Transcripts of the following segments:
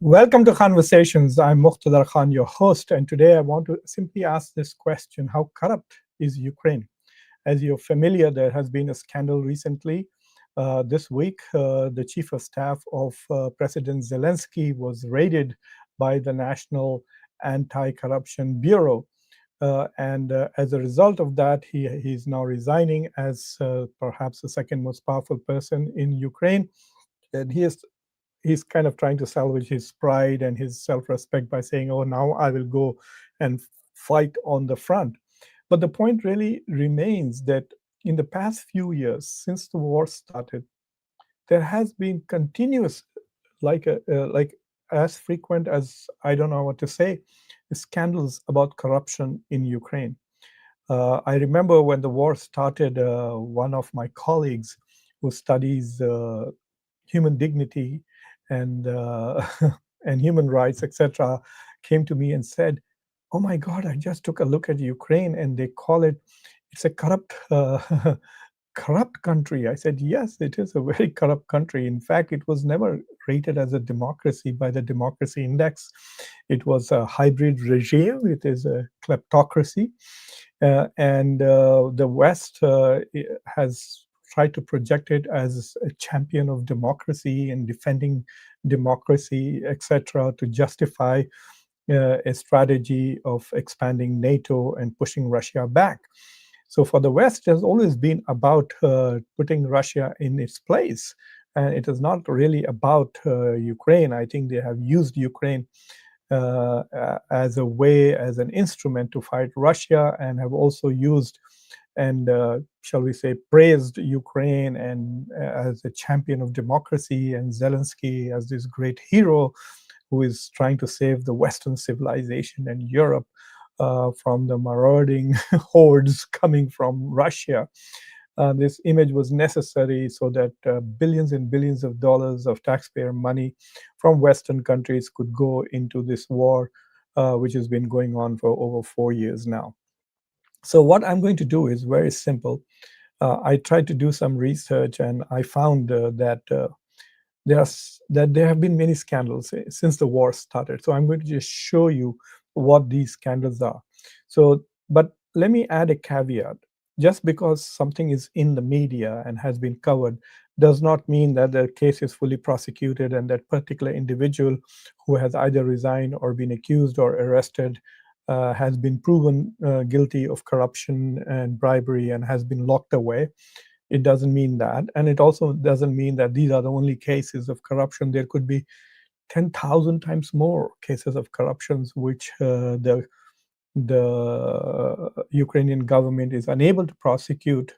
Welcome to Conversations. I'm Muqtadar Khan, your host, and today I want to simply ask this question: how corrupt is Ukraine? As you're familiar, there has been a scandal recently. This week, the chief of staff of President Zelensky was raided by the National Anti-Corruption Bureau. And as a result of that, he's now resigning as perhaps the second most powerful person in Ukraine. And he's kind of trying to salvage his pride and his self-respect by saying, "Oh, now I will go and fight on the front." But the point really remains that in the past few years, since the war started, there has been continuous, like as frequent as I don't know what to say, scandals about corruption in Ukraine. I remember when the war started, one of my colleagues who studies human dignity and and human rights, etc., came to me and said, "Oh my God, I just took a look at Ukraine and they call it's a corrupt corrupt country." I said, "Yes, it is a very corrupt country. In fact, it was never rated as a democracy by the Democracy Index. It was a hybrid regime. It is a kleptocracy." And the West has tried to project it as a champion of democracy and defending democracy, etc., to justify a strategy of expanding NATO and pushing Russia back. So for the West, it has always been about putting Russia in its place. And it is not really about Ukraine. I think they have used Ukraine as a way, as an instrument to fight Russia, and have also used and, shall we say, praised Ukraine and as a champion of democracy, and Zelensky as this great hero who is trying to save the Western civilization and Europe from the marauding hordes coming from Russia. This image was necessary so that billions and billions of dollars of taxpayer money from Western countries could go into this war, which has been going on for over 4 years now. So, what I'm going to do is very simple. I tried to do some research and I found that there have been many scandals since the war started. So I'm going to just show you what these scandals are. So, but let me add a caveat. Just because something is in the media and has been covered does not mean that the case is fully prosecuted and that particular individual who has either resigned or been accused or arrested has been proven guilty of corruption and bribery and has been locked away. It doesn't mean that. And it also doesn't mean that these are the only cases of corruption. There could be 10,000 times more cases of corruptions which the Ukrainian government is unable to prosecute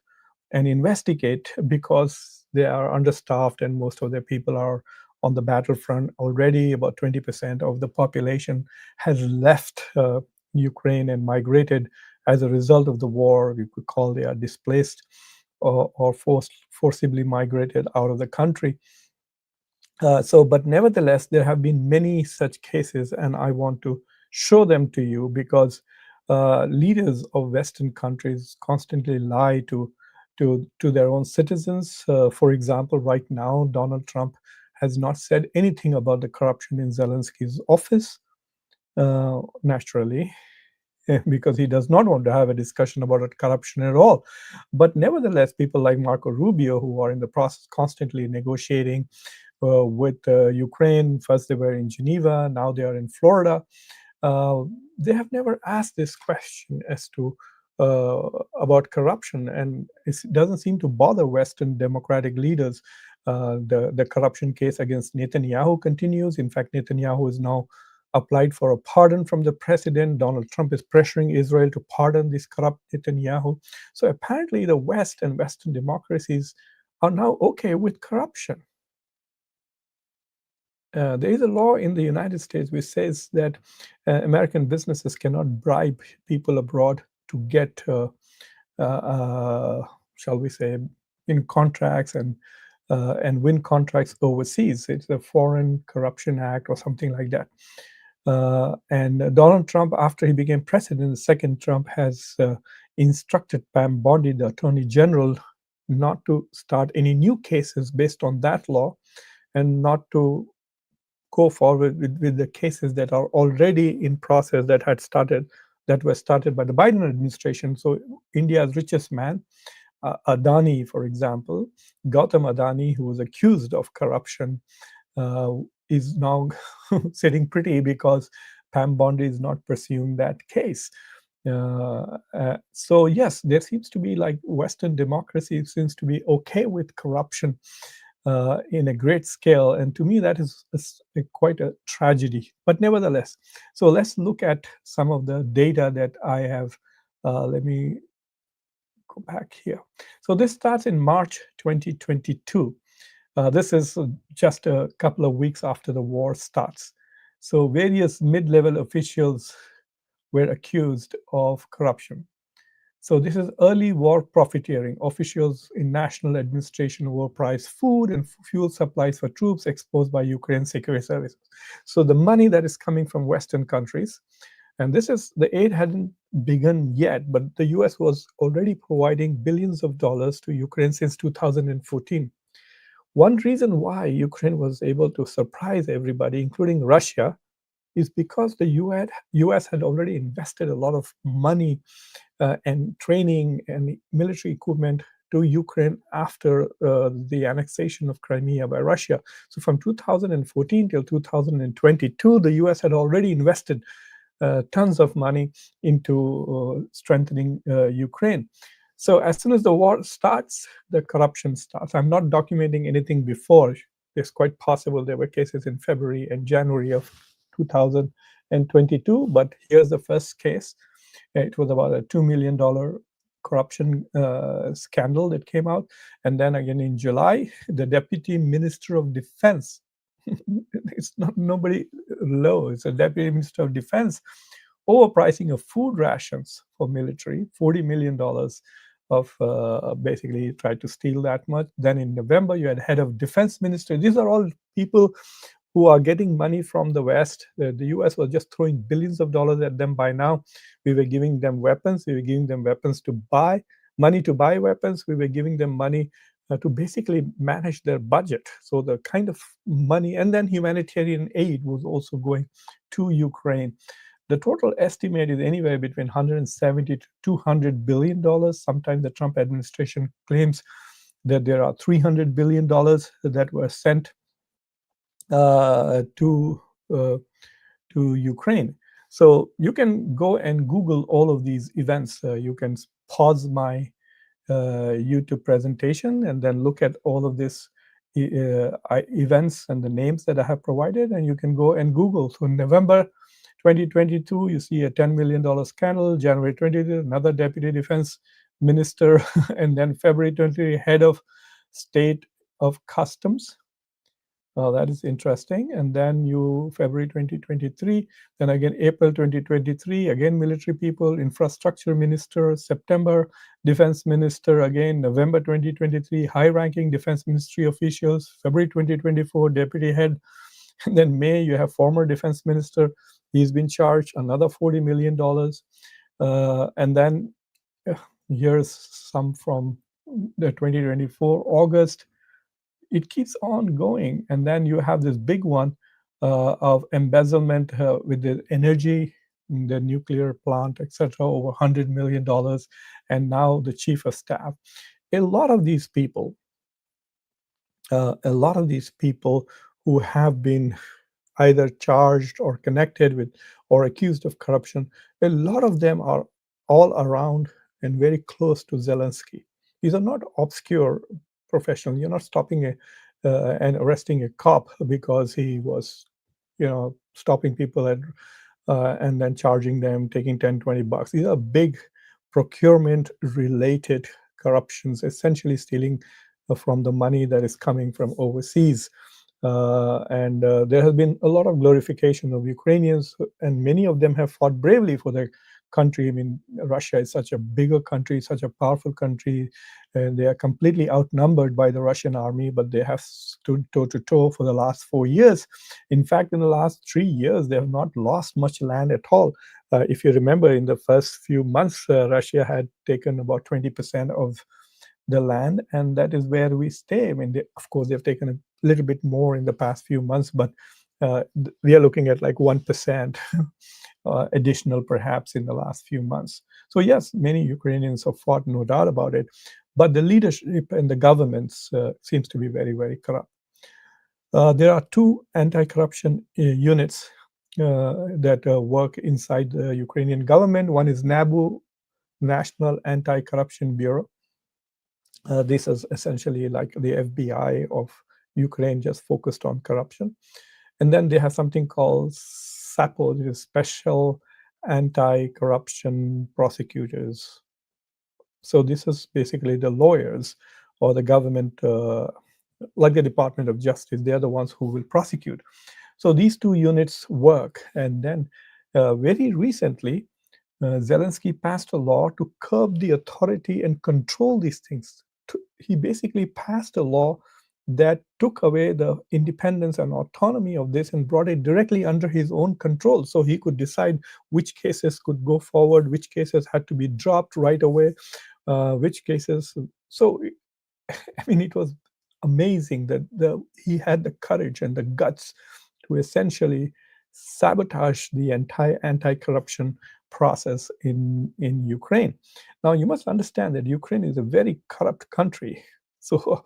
and investigate because they are understaffed and most of their people are on the battlefront already. About 20% of the population has left Ukraine and migrated as a result of the war. We could call they are displaced or forcibly migrated out of the country. But nevertheless, there have been many such cases, and I want to show them to you because leaders of Western countries constantly lie to their own citizens. For example, right now, Donald Trump has not said anything about the corruption in Zelensky's office, naturally, because he does not want to have a discussion about corruption at all. But nevertheless, people like Marco Rubio, who are in the process constantly negotiating with Ukraine, first they were in Geneva, now they are in Florida, uh, they have never asked this question as to about corruption, and it doesn't seem to bother Western democratic leaders. The corruption case against Netanyahu continues. In fact, Netanyahu is now applied for a pardon from the president. Donald Trump is pressuring Israel to pardon this corrupt Netanyahu. So apparently, the West and Western democracies are now okay with corruption. There is a law in the United States which says that American businesses cannot bribe people abroad to get, shall we say, in contracts and win contracts overseas. It's the Foreign Corruption Act or something like that. And Donald Trump, after he became president, the second Trump has instructed Pam Bondi, the Attorney General, not to start any new cases based on that law and not to go forward with the cases that are already in process that were started by the Biden administration. So India's richest man, Adani, for example, Gautam Adani, who was accused of corruption, uh, is now sitting pretty because Pam Bondi is not pursuing that case. So yes, there seems to be like Western democracy seems to be okay with corruption in a great scale, and to me that is quite a tragedy. But nevertheless, so let's look at some of the data that I have. Let me go back here. So this starts in March 2022. This is just a couple of weeks after the war starts. So various mid-level officials were accused of corruption. So this is early war profiteering. Officials in national administration overpriced food and fuel supplies for troops exposed by Ukraine's security services. So the money that is coming from Western countries, and this is the aid hadn't begun yet, but the US was already providing billions of dollars to Ukraine since 2014. One reason why Ukraine was able to surprise everybody, including Russia, is because the US had already invested a lot of money and training and military equipment to Ukraine after the annexation of Crimea by Russia. So from 2014 till 2022, the US had already invested tons of money into strengthening Ukraine. So as soon as the war starts, the corruption starts. I'm not documenting anything before. It's quite possible there were cases in February and January of 2022, but here's the first case. It was about a $2 million corruption scandal that came out. And then again in July, the Deputy Minister of Defense, it's not nobody low, it's a Deputy Minister of Defense, overpricing of food rations for military, $40 million of basically tried to steal that much. Then in November, you had head of defense minister. These are all people who are getting money from the West. The US was just throwing billions of dollars at them by now. We were giving them weapons. We were giving them weapons to buy, money to buy weapons. We were giving them money to basically manage their budget. So the kind of money, and then humanitarian aid was also going to Ukraine. The total estimate is anywhere between 170 to 200 billion dollars. Sometimes the Trump administration claims that there are 300 billion dollars that were sent to Ukraine. So you can go and Google all of these events. You can pause my YouTube presentation and then look at all of these events and the names that I have provided, and you can go and Google. So in November 2022, you see a $10 million scandal. January 22, another deputy defense minister, and then February 20, head of state of customs. That is interesting. And then February 2023, then again April 2023, again military people, infrastructure minister, September, defense minister, again November 2023, high-ranking defense ministry officials, February 2024, deputy head. And then May, you have former defense minister. He's been charged another $40 million. And then here's some from the 2024, August. It keeps on going, and then you have this big one of embezzlement with the energy, the nuclear plant, etc., over $100 million, and now the chief of staff. A lot of these people who have been either charged or connected with or accused of corruption, a lot of them are all around and very close to Zelensky. These are not obscure professionals. You're not stopping and arresting a cop because he was, stopping people at and then charging them, taking 10, $20. These are big procurement related corruptions, essentially stealing from the money that is coming from overseas. And there has been a lot of glorification of Ukrainians, and many of them have fought bravely for their country. I mean, Russia is such a bigger country, such a powerful country, and they are completely outnumbered by the Russian army, but they have stood toe to toe for the last 4 years. In fact, in the last 3 years, they have not lost much land at all. If you remember, in the first few months, Russia had taken about 20% of the land, and that is where we stay. I mean, of course, they've taken a little bit more in the past few months, but We are looking at like 1% additional perhaps in the last few months. So yes, many Ukrainians have fought, no doubt about it, but the leadership and the governments seems to be very, very corrupt. There are two anti-corruption units that work inside the Ukrainian government. One is NABU, National Anti-Corruption Bureau. This is essentially like the FBI of Ukraine, just focused on corruption. And then they have something called SAPO, which is Special Anti-Corruption Prosecutors. So this is basically the lawyers or the government, like the Department of Justice. They're the ones who will prosecute. So these two units work. And then very recently, Zelensky passed a law to curb the authority and control these things. He basically passed a law that took away the independence and autonomy of this and brought it directly under his own control. So he could decide which cases could go forward, which cases had to be dropped right away, which cases. So, I mean, it was amazing that he had the courage and the guts to essentially sabotage the entire anti-corruption process in Ukraine. Now, you must understand that Ukraine is a very corrupt country. So,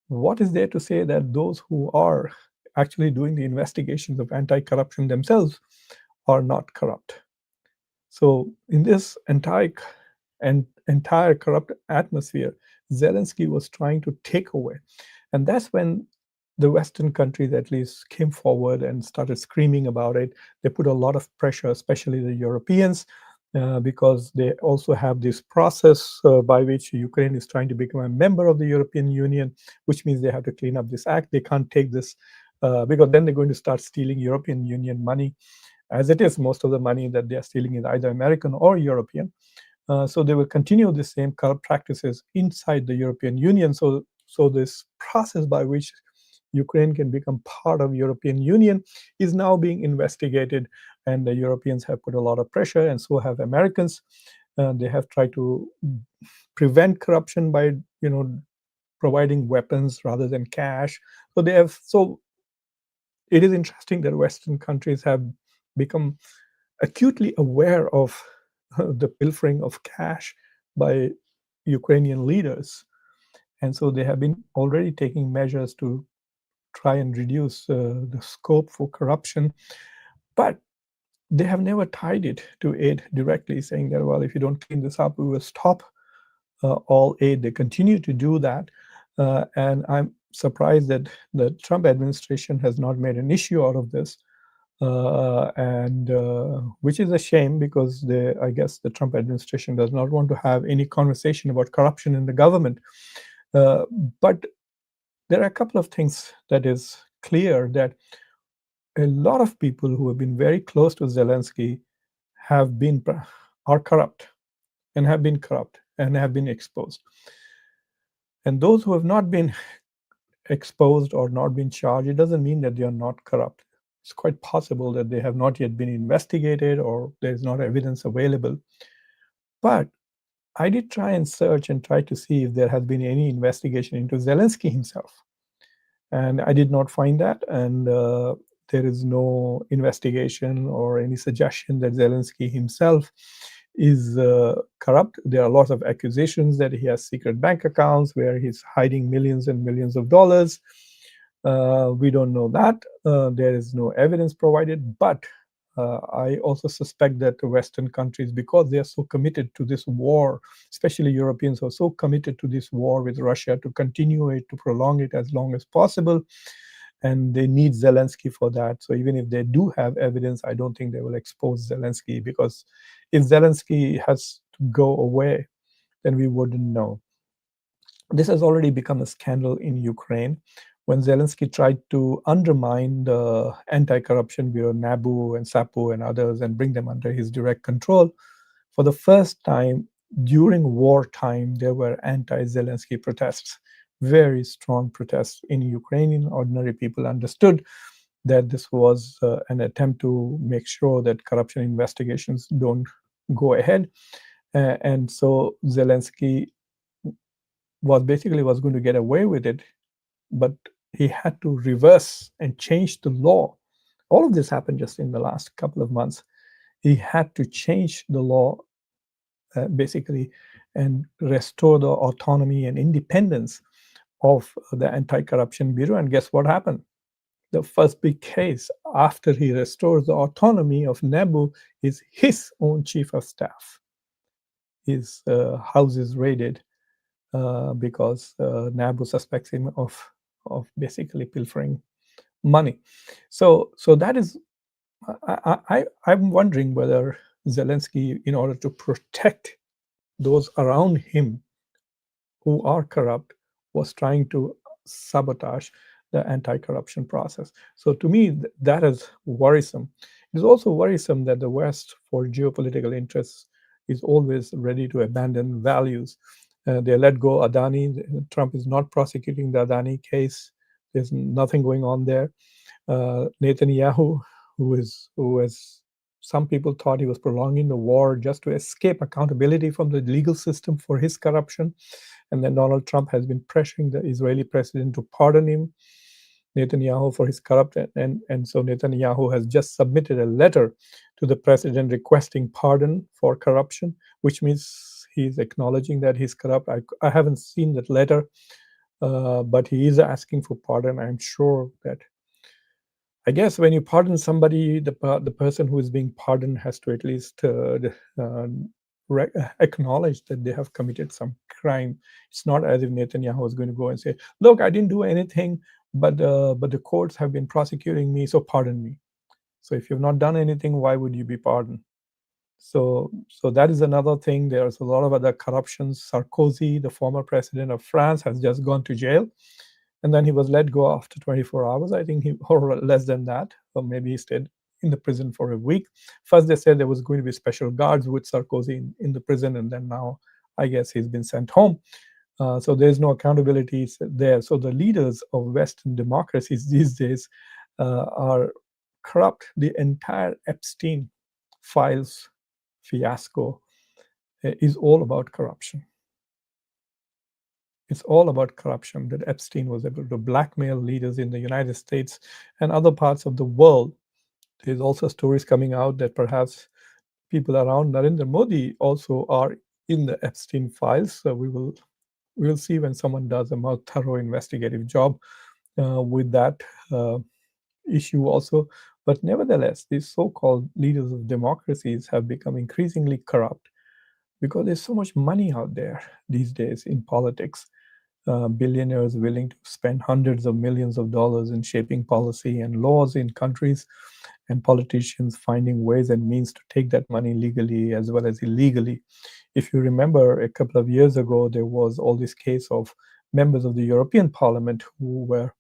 what is there to say that those who are actually doing the investigations of anti-corruption themselves are not corrupt? So, in this entire corrupt atmosphere, Zelensky was trying to take away. And that's when the Western countries at least came forward and started screaming about it. They put a lot of pressure, especially the Europeans, because they also have this process by which Ukraine is trying to become a member of the European Union, which means they have to clean up this act. They can't take this because then they're going to start stealing European Union money. As it is, most of the money that they are stealing is either American or European. So they will continue the same corrupt practices inside the European Union. So this process by which Ukraine can become part of European Union is now being investigated, and the Europeans have put a lot of pressure, and so have Americans. They have tried to prevent corruption by, providing weapons rather than cash. So it is interesting that Western countries have become acutely aware of the pilfering of cash by Ukrainian leaders. And so they have been already taking measures to try and reduce the scope for corruption. But they have never tied it to aid directly, saying that, well, if you don't clean this up, we will stop all aid. They continue to do that. And I'm surprised that the Trump administration has not made an issue out of this. And which is a shame, because I guess the Trump administration does not want to have any conversation about corruption in the government. But there are a couple of things that is clear, that a lot of people who have been very close to Zelensky are corrupt and have been corrupt and have been exposed. And those who have not been exposed or not been charged, it doesn't mean that they are not corrupt. It's quite possible that they have not yet been investigated or there's not evidence available. But I did try and search and try to see if there has been any investigation into Zelensky himself. And I did not find that. And there is no investigation or any suggestion that Zelensky himself is corrupt. There are lots of accusations that he has secret bank accounts where he's hiding millions and millions of dollars. We don't know that. There is no evidence provided, but I also suspect that the Western countries, because they are so committed to this war, especially Europeans are so committed to this war with Russia, to continue it, to prolong it as long as possible. And they need Zelensky for that. So even if they do have evidence, I don't think they will expose Zelensky, because if Zelensky has to go away, then we wouldn't know. This has already become a scandal in Ukraine. When Zelensky tried to undermine the anti-corruption bureau, NABU and SAPO and others, and bring them under his direct control, for the first time during wartime, there were anti-Zelensky protests, very strong protests in Ukrainian. Ordinary people understood that this was an attempt to make sure that corruption investigations don't go ahead. And so Zelensky was going to get away with it, but he had to reverse and change the law All of this happened just in the last couple of months. He had to change the law basically and restore the autonomy and independence of the Anti-Corruption Bureau. And guess what happened? The first big case after he restores the autonomy of NABU is his own chief of staff. His house is raided because NABU suspects him of basically pilfering money. So that is, I'm wondering whether Zelensky, in order to protect those around him who are corrupt, was trying to sabotage the anti-corruption process. So to me, that is worrisome. It is also worrisome that the West, for geopolitical interests, is always ready to abandon values. They let go Adani. Trump is not prosecuting the Adani case. There's nothing going on there. Netanyahu, who has some people thought he was prolonging the war just to escape accountability from the legal system for his corruption. And then Donald Trump has been pressuring the Israeli president to pardon him, Netanyahu, for his corruption. And so Netanyahu has just submitted a letter to the president requesting pardon for corruption, which means he's acknowledging that he's corrupt. I haven't seen that letter, but he is asking for pardon. I'm sure that, I guess, when you pardon somebody, the person who is being pardoned has to at least acknowledge that they have committed some crime. It's not as if Netanyahu is going to go and say, "Look, I didn't do anything, but the courts have been prosecuting me, so pardon me." So if you've not done anything, why would you be pardoned? So that is another thing. There's a lot of other corruptions. Sarkozy, the former president of France, has just gone to jail, and then he was let go after 24 hours. I think or less than that, or maybe he stayed in the prison for a week. First, they said there was going to be special guards with Sarkozy in the prison, and then now I guess he's been sent home. So there's no accountability there. So the leaders of Western democracies these days are corrupt. The entire Epstein files fiasco is all about corruption. It's all about corruption, that Epstein was able to blackmail leaders in the United States and other parts of the world. There's also stories coming out that perhaps people around Narendra Modi also are in the Epstein files. So we'll see when someone does a more thorough investigative job with that issue also. But nevertheless, these so-called leaders of democracies have become increasingly corrupt because there's so much money out there these days in politics. Billionaires willing to spend hundreds of millions of dollars in shaping policy and laws in countries, and politicians finding ways and means to take that money legally as well as illegally. If you remember, a couple of years ago, there was all this case of members of the European Parliament who were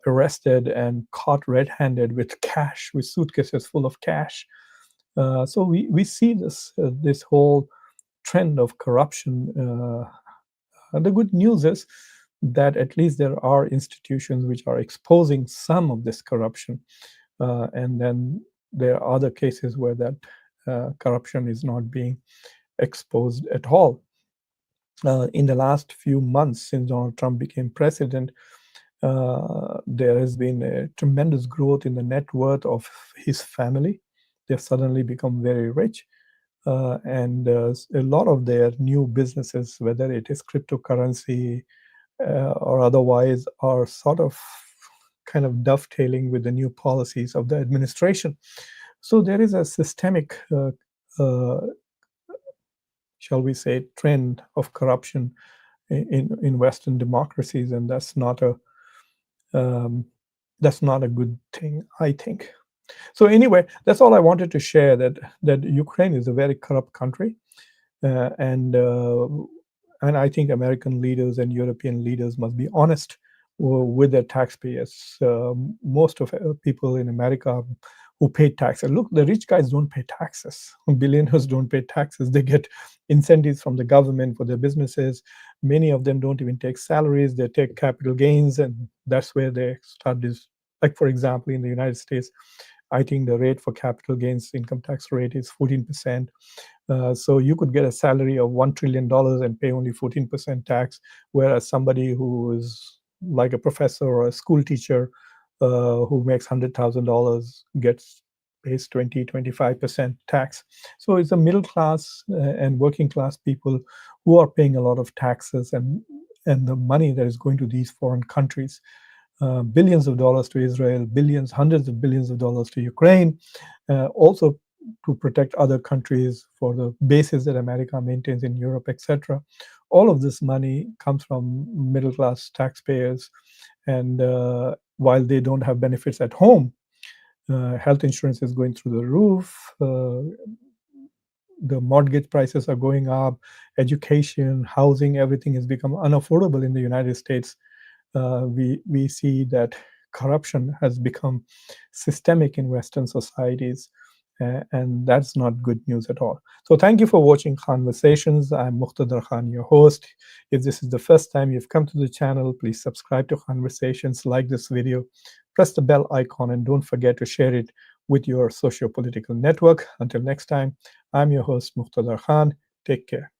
arrested and caught red-handed with cash, with suitcases full of cash. So we see this whole trend of corruption. And the good news is that at least there are institutions which are exposing some of this corruption. And then there are other cases where that corruption is not being exposed at all. In the last few months, since Donald Trump became president, there has been a tremendous growth in the net worth of his family. They've suddenly become very rich. And a lot of their new businesses, whether it is cryptocurrency or otherwise, are sort of kind of dovetailing with the new policies of the administration. So there is a systemic, shall we say, trend of corruption in Western democracies, and um, that's not a good thing, I think. So anyway, that's all I wanted to share. That Ukraine is a very corrupt country, uh, and uh, and I think American leaders and European leaders must be honest with their taxpayers. Most of people in America who pay taxes. Look, the rich guys don't pay taxes. Billionaires don't pay taxes. They get incentives from the government for their businesses. Many of them don't even take salaries. They take capital gains, and that's where they start this. Like, for example, in the United States, I think the rate for capital gains income tax rate is 14%. So you could get a salary of $1 trillion and pay only 14% tax, whereas somebody who is like a professor or a school teacher who makes $100,000 pays 20-25% tax. So it's the middle class and working class people who are paying a lot of taxes, and the money that is going to these foreign countries. Billions of dollars to Israel, billions, hundreds of billions of dollars to Ukraine, also to protect other countries for the bases that America maintains in Europe, etc. All of this money comes from middle class taxpayers, and while they don't have benefits at home, health insurance is going through the roof. The mortgage prices are going up, education, housing, everything has become unaffordable in the United States. We see that corruption has become systemic in Western societies, and that's not good news at all. So thank you for watching Conversations. I'm Muqtadar Khan, your host. If this is the first time you've come to the channel, please subscribe to Conversations, like this video, press the bell icon, and don't forget to share it with your socio-political network. Until next time, I'm your host, Muqtadar Khan. Take care.